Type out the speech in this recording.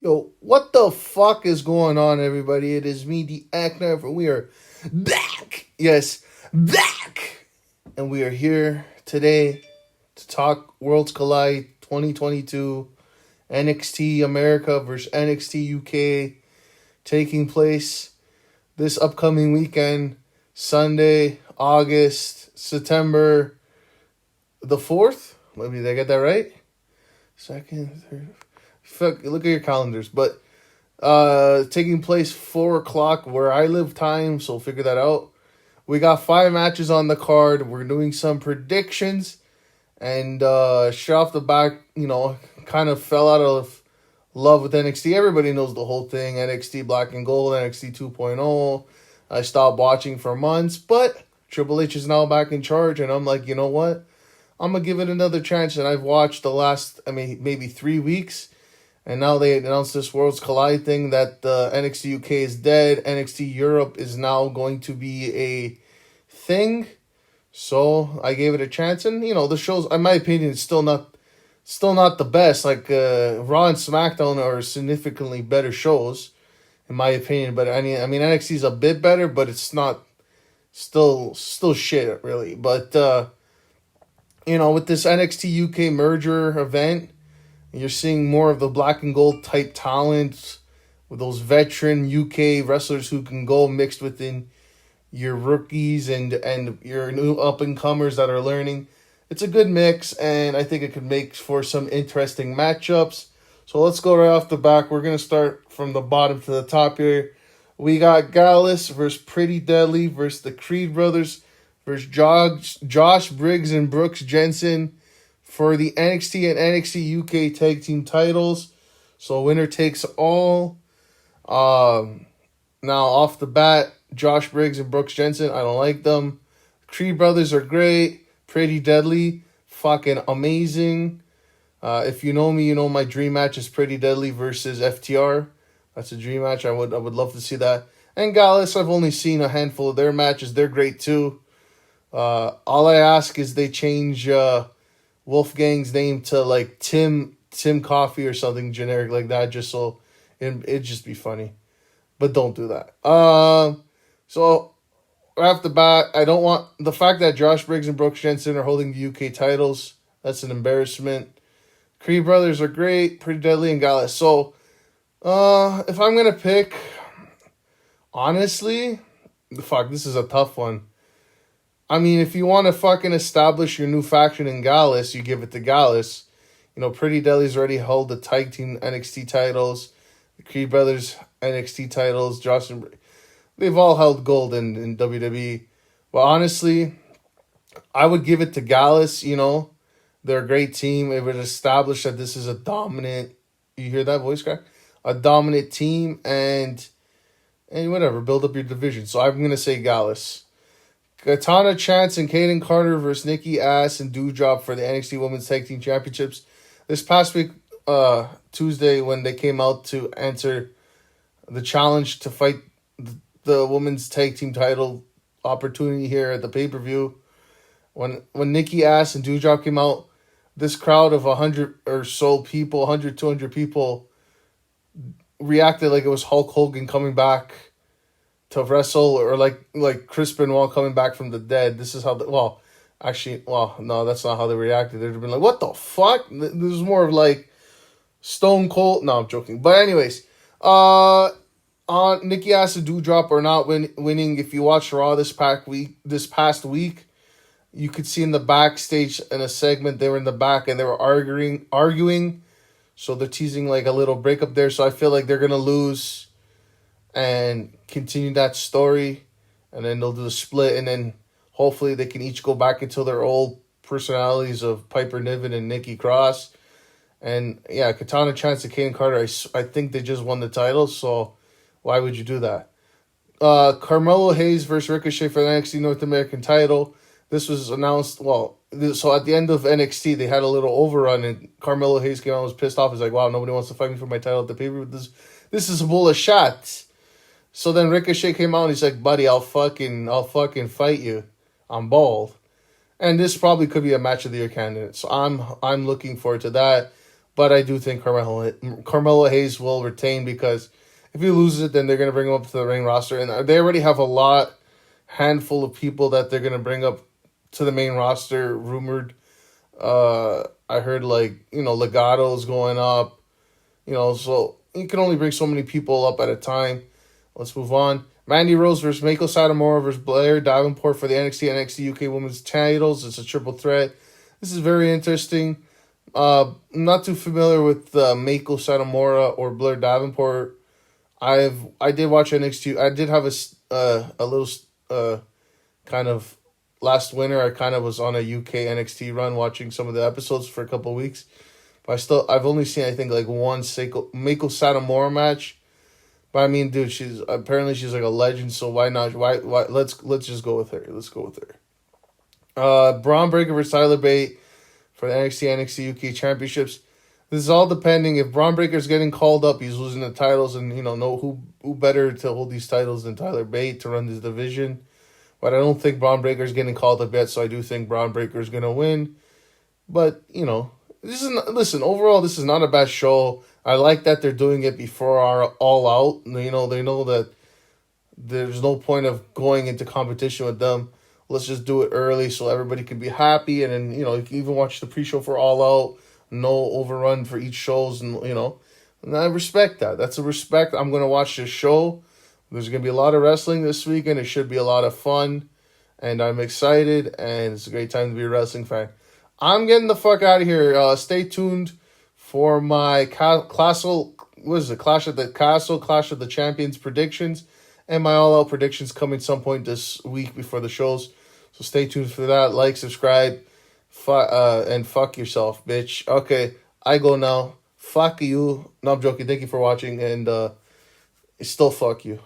Yo, what the fuck is going on, everybody? It is me, theEIKNARF, and we are back. Yes, back. And we are here today to talk Worlds Collide 2022 NXT America versus NXT UK taking place this upcoming weekend, Sunday, September the 4th. Maybe did I get that right? Second, third. Fuck, look at your calendars. But taking place 4 o'clock where I live time, so figure that out. We got 5 matches on the card. We're doing some predictions. And straight off the back, kind of fell out of love with NXT. Everybody knows the whole thing. NXT Black and Gold, NXT 2.0. I stopped watching for months, but Triple H is now back in charge. And I'm like, you know what? I'm going to give it another chance. And I've watched the last, maybe 3 weeks. And now they announced this Worlds Collide thing that NXT UK is dead. NXT Europe is now going to be a thing. So I gave it a chance. And, the shows, in my opinion, is still not the best. Like Raw and SmackDown are significantly better shows, in my opinion. But NXT is a bit better, but it's not still shit, really. But, with this NXT UK merger event, you're seeing more of the black and gold type talent with those veteran UK wrestlers who can go mixed within your rookies and your new up-and-comers that are learning. It's a good mix, and I think it could make for some interesting matchups. So let's go right off the back. We're going to start from the bottom to the top here. We got Gallus versus Pretty Deadly versus the Creed Brothers versus Josh Briggs and Brooks Jensen for the NXT and NXT UK tag team titles. So winner takes all. Now off the bat, Josh Briggs and Brooks Jensen, I don't like them. Creed Brothers are great. Pretty Deadly, fucking amazing. If you know me, you know my dream match is Pretty Deadly versus FTR. That's a dream match. I would love to see that. And Gallus, I've only seen a handful of their matches. They're great too. All I ask is they change Wolfgang's name to like Tim Coffee or something generic like that, just so it'd just be funny. But don't do that. So right off the bat, I don't want the fact that Josh Briggs and Brooks Jensen are holding the UK titles. That's an embarrassment. Creed Brothers are great, Pretty Deadly, and Gallus. So if I'm gonna pick, honestly, this is a tough one. If you want to fucking establish your new faction in Gallus, you give it to Gallus. Pretty Deadly's already held the tag team NXT titles. The Creed Brothers NXT titles. They've all held gold in WWE. But honestly, I would give it to Gallus. They're a great team. It would establish that this is a dominant, you hear that voice crack? A dominant team and whatever, build up your division. So I'm going to say Gallus. Katana Chance and Kaden Carter versus Nikki Ass and Doudrop for the NXT Women's Tag Team Championships. This past week, Tuesday, when they came out to answer the challenge to fight the Women's Tag Team title opportunity here at the pay-per-view, when Nikki Ass and Doudrop came out, this crowd of 100 or so people, 100, 200 people, reacted like it was Hulk Hogan coming back to wrestle, or like Chris Benoit coming back from the dead. This is how no, that's not how they reacted. They'd have been like, what the fuck? This is more of like Stone Cold. No, I'm joking. But anyways, Nikki Ass and Doudrop are not winning. If you watch Raw this past week, you could see in the backstage in a segment, they were in the back and they were arguing. So they're teasing like a little breakup there. So I feel like they're going to lose and continue that story, and then they'll do the split, and then hopefully they can each go back into their old personalities of Piper Niven and Nikki Cross. And yeah, Katana Chance and Kaden Carter, I think they just won the title, so why would you do that? Carmelo Hayes versus Ricochet for the NXT North American title. This was announced, so at the end of NXT, they had a little overrun, and Carmelo Hayes came out and was pissed off. He's like, wow, nobody wants to fight me for my title at the pay-per-view. This is a bull of shots. So then Ricochet came out and he's like, buddy, I'll fucking fight you. I'm bald. And this probably could be a match of the year candidate. So I'm looking forward to that. But I do think Carmelo Hayes will retain, because if he loses it, then they're going to bring him up to the main roster. And they already have handful of people that they're going to bring up to the main roster, rumored. I heard, like, Legato's going up, so you can only bring so many people up at a time. Let's move on. Mandy Rose versus Meiko Satomura versus Blair Davenport for the NXT and NXT UK Women's titles. It's a triple threat. This is very interesting. I'm not too familiar with Meiko Satomura or Blair Davenport. I did watch NXT. I did have a little kind of last winter. I kind of was on a UK NXT run, watching some of the episodes for a couple of weeks. But I've only seen, I think, like one Meiko Satomura match. But I mean, dude, she's like a legend. So why not? Why? Let's just go with her. Let's go with her. Braun Breaker versus Tyler Bate for the NXT UK championships. This is all depending if Braun Breaker's getting called up, he's losing the titles, and who better to hold these titles than Tyler Bate to run this division. But I don't think Braun Breaker's getting called up yet, so I do think Braun Breaker's gonna win. But overall, this is not a bad show. I like that they're doing it before our All Out. They know that there's no point of going into competition with them. Let's just do it early so everybody can be happy, and then you can even watch the pre-show for All Out. No overrun for each shows, and and I respect that. That's a respect. I'm gonna watch this show. There's gonna be a lot of wrestling this weekend. It should be a lot of fun, and I'm excited. And it's a great time to be a wrestling fan. I'm getting the fuck out of here. Stay tuned for my Clash of the Castle, Clash of the Champions predictions, and my All Out predictions coming some point this week before the shows. So stay tuned for that. Like, subscribe. And fuck yourself, bitch. Okay, I go now. Fuck you. No, I'm joking. Thank you for watching, and still fuck you.